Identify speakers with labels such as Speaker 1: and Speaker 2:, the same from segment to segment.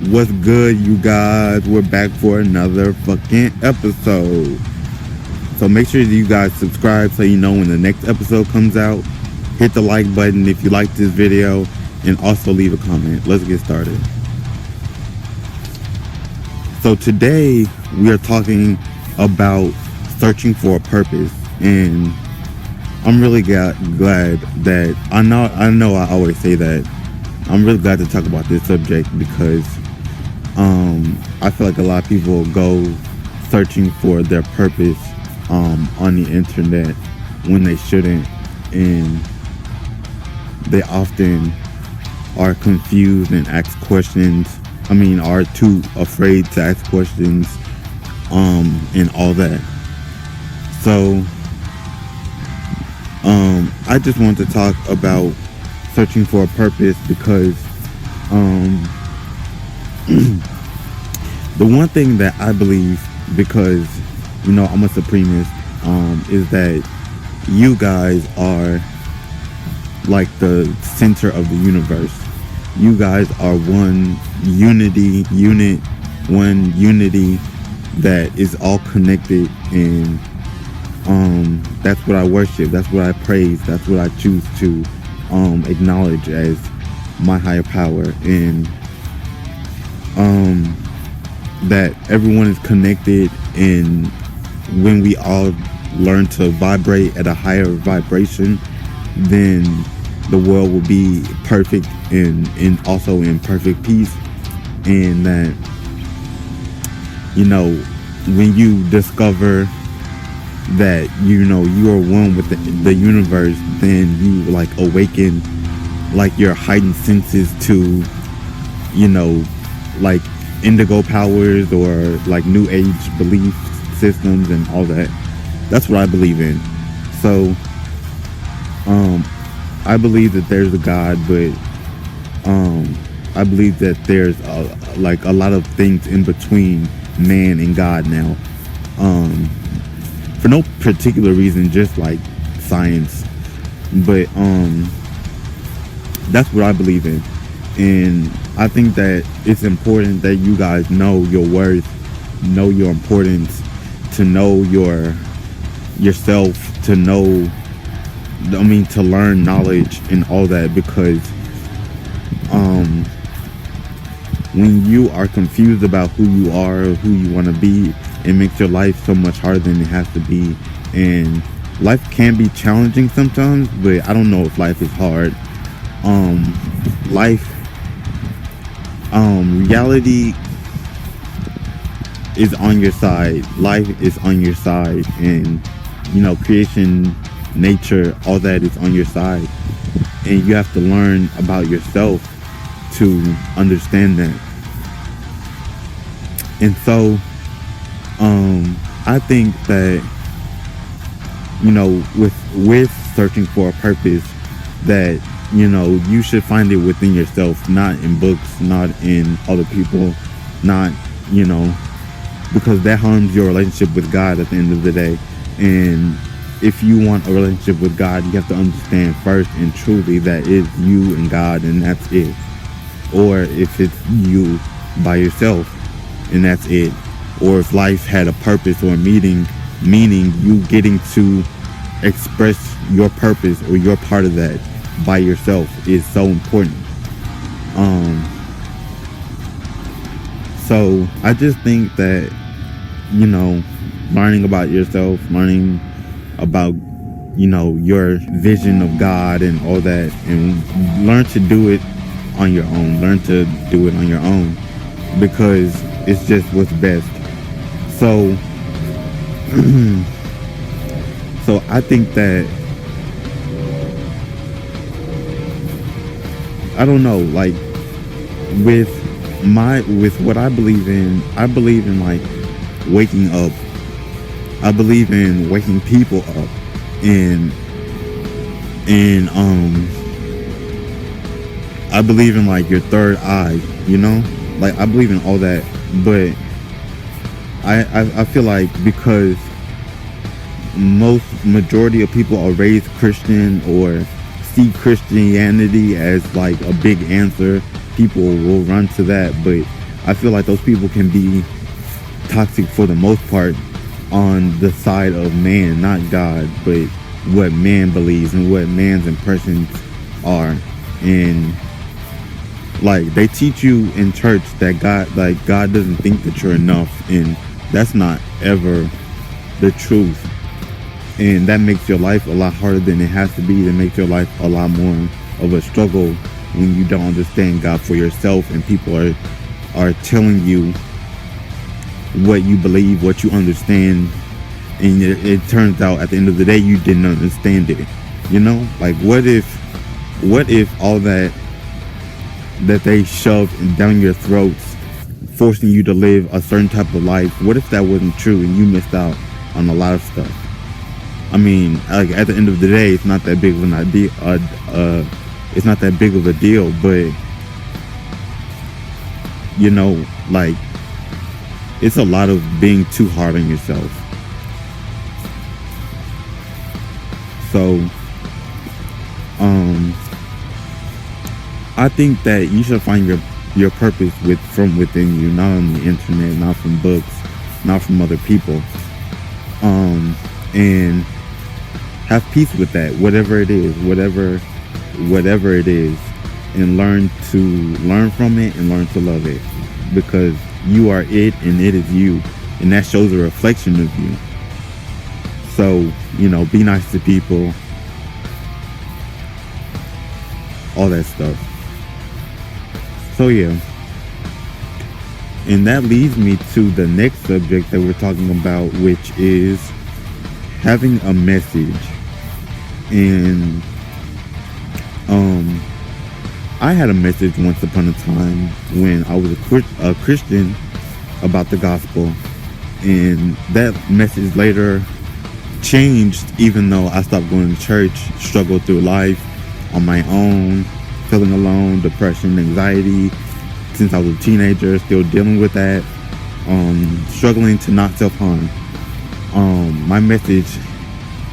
Speaker 1: What's good, you guys? We're back for another fucking episode. So make sure that you guys subscribe so you know when the next episode comes out. Hit the like button if you like this video, and also leave a comment. Let's get started. So today we are talking about searching for a purpose, and I'm really glad that I know I always say that. I'm really glad to talk about this subject because I feel like a lot of people go searching for their purpose on the internet when they shouldn't, and they often are confused and ask questions. Are too afraid to ask questions and all that. So I just want to talk about searching for a purpose because the one thing that I believe, because I'm a supremist, is that you guys are like the center of the universe. You guys are one unity that is all connected, and that's what I worship, that's what I praise, that's what I choose to acknowledge as my higher power, and that everyone is connected, and when we all learn to vibrate at a higher vibration, then the world will be perfect and also in perfect peace. And that when you discover that you are one with the universe, then you like awaken like your heightened senses to like indigo powers or like new age belief systems and all that. That's what I believe in. So I believe that there's a God, but I believe that there's a lot of things in between man and God now, for no particular reason, just like science. But that's what I believe in, and I think that it's important that you guys know your worth, know your importance, to know yourself, to know, to learn knowledge and all that, because when you are confused about who you are or who you want to be, it makes your life so much harder than it has to be. And life can be challenging sometimes, but I don't know if life is hard. Reality is on your side, life is on your side, and creation, nature, all that is on your side, and you have to learn about yourself to understand that. And so I think that with searching for a purpose, that you should find it within yourself, not in books, not in other people, not because that harms your relationship with God at the end of the day. And if you want a relationship with God, you have to understand first and truly that it's you and God, and that's it. Or if it's you by yourself, and that's it. Or if life had a purpose or a meaning, you getting to express your purpose or your part of that by yourself is so important. So I just think that learning about yourself, learning about your vision of God and all that, and learn to do it on your own. Learn to do it on your own, because it's just what's best. So so I think that, I don't know, like with what I believe in like waking up. I believe in waking people up, and I believe in like your third eye, like I believe in all that. But I feel like because majority of people are raised Christian or see Christianity as like a big answer, people will run to that. But I feel like those people can be toxic for the most part on the side of man, not God, but what man believes and what man's impressions are. And like, they teach you in church that God doesn't think that you're enough, and that's not ever the truth. And that makes your life a lot harder than it has to be. That makes your life a lot more of a struggle when you don't understand God for yourself, and people are telling you what you believe, what you understand, and it turns out at the end of the day you didn't understand it. You know, like, what if all that they shoved down your throats, forcing you to live a certain type of life, what if that wasn't true and you missed out on a lot of stuff? I mean, like, at the end of the day, it's not that big of an idea. It's not that big of a deal, but you know, like, it's a lot of being too hard on yourself. So, I think that you should find your purpose from within you, not on the internet, not from books, not from other people, and have peace with that, whatever it is, whatever it is, and learn from it and learn to love it, because you are it and it is you, and that shows a reflection of you. So, you know, be nice to people, all that stuff. So yeah, and that leads me to the next subject that we're talking about, which is having a message. And I had a message once upon a time when I was a Christian about the gospel, and that message later changed, even though I stopped going to church, struggled through life on my own, feeling alone, depression, anxiety since I was a teenager, still dealing with that, struggling to not self-harm. My message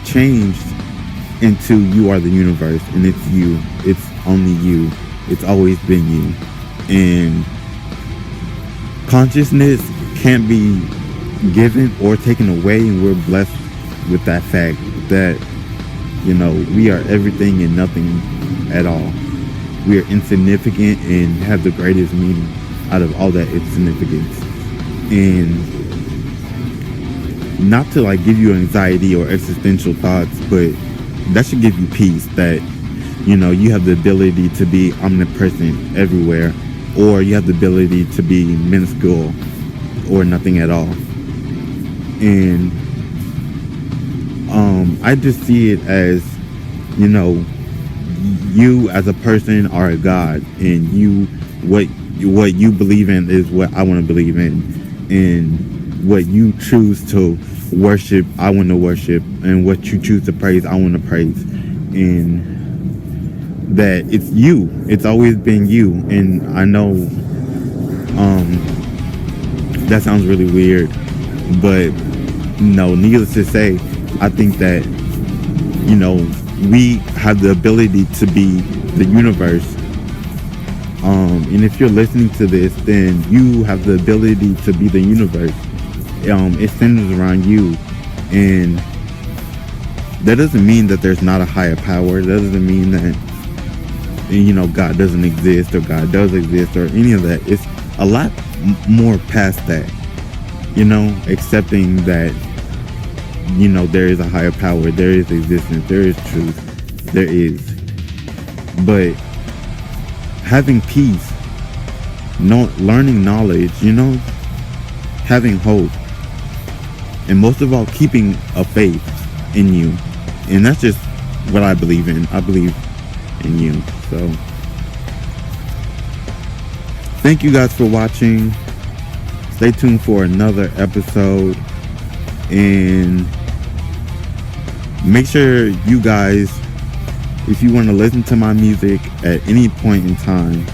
Speaker 1: changed into you are the universe, and it's you, it's only you, it's always been you. And consciousness can't be given or taken away, and we're blessed with that fact that, you know, we are everything and nothing at all. We are insignificant and have the greatest meaning out of all that insignificance. And not to like give you anxiety or existential thoughts, but that should give you peace, that, you know, you have the ability to be omnipresent everywhere, or you have the ability to be minuscule or nothing at all. And I just see it as, you know, you as a person are a God, and what you believe in is what I want to believe in, and what you choose to worship, I want to worship, and what you choose to praise, I want to praise. And that it's you, it's always been you. And I know that sounds really weird, but no, needless to say, I think that, you know, we have the ability to be the universe. And if you're listening to this, then you have the ability to be the universe. It centers around you, and that doesn't mean that there's not a higher power. That doesn't mean that, you know, God doesn't exist or God does exist or any of that. It's a lot more past that, you know, accepting that, you know, there is a higher power, there is existence, there is truth, there is. But having peace, learning knowledge, you know, having hope, and most of all, keeping a faith in you. And that's just what I believe in. I believe in you. So thank you guys for watching. Stay tuned for another episode, and make sure you guys, if you want to listen to my music at any point in time,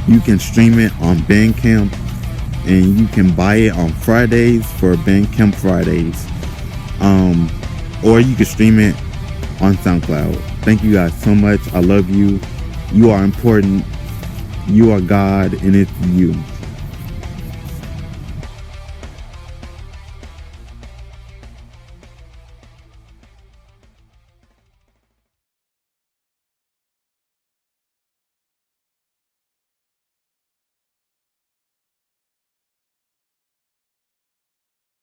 Speaker 1: you can stream it on Bandcamp, and you can buy it on Fridays for Bandcamp Fridays, or you can stream it on SoundCloud. Thank you guys so much. I love you. You are important. You are God, and it's you.